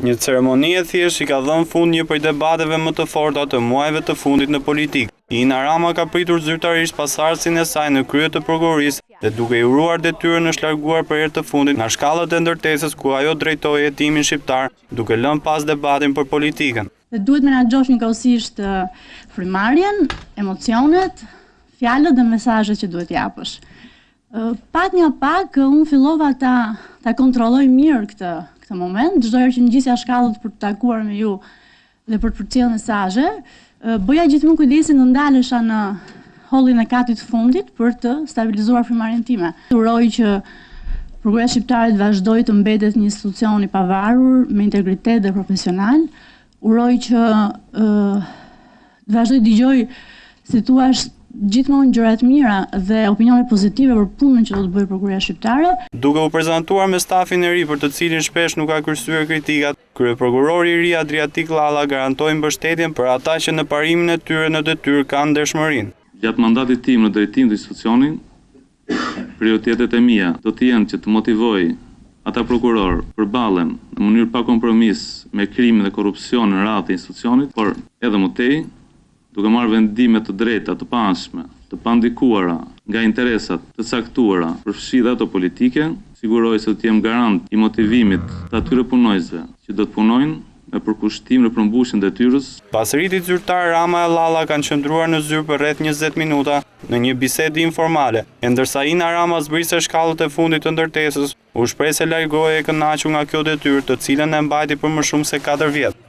Një ceremoni e thjesht i ka dhënë fund një prej debateve më të forta të muajve të fundit në politikë. Ina Rama ka pritur zyrtarisht pasardhësinë e saj në krye të prokurorisë dhe duke i uruar detyrën është larguar për herë të fundit nga shkallët e ndërtesës ku ajo drejtoi hetimin shqiptar, duke lënë pas debatin për politikën. Dhe duhet menaxhosh njëkohësisht frymarrjen, emocionet, fjalët dhe mesazhet që duhet japësh. Pak nga pak unë fillova ta kontrolloj mirë këtë moment, çdo herë që ngjisja shkallët për të takuar me ju dhe për të përcjellë mesazhe, bëja gjithmonë kujdesin të ndalesha në hollin e katit të fundit për të stabilizuar frymarrjen time. Uroj që Prokuroria Shqiptare të vazhdojë të mbetet një institucion i pavarur, me integritet dhe profesional. Uroj që të vazhdoj të dëgjoj, si thua, gjithmonë gjëra të mira dhe opinione pozitive për punën që do të bëjë Prokuroria Shqiptare. Duke u prezantuar me stafin e ri për të cilin shpesh nuk ka kryer kritikat, kryeprokurori i ri Adriatik Llalla garantoi mbështetjen për ata që në parimin e tyre në detyrë kanë ndershmërinë. Gjatë mandatit tim në drejtim të institucionit, prioritetet e mia do të jenë që të motivoj ata prokuror përballen në mënyrë pa kompromis me krimin dhe korrupsionin në radhë të institucionit, por edhe më tej, duke marrë vendime të drejta, të pashme, të pandikuara nga interesat të caktuara për fshidhe ato politike, siguroj se të jem garant i motivimit të atyre punojësve që do të punojnë me përkushtim në përmbushjen e detyrës. Pas rritit zyrtar, Rama e Llalla kanë qëndruar në zyrë për rreth 20 minuta në një bisedë informale, e ndërsa Ina Rama zbriste shkallët e fundit të ndërtesës, u shpreh se largohej e kënaqur nga kjo detyrë, të cilën e mbajti për më shumë se 4 vjet.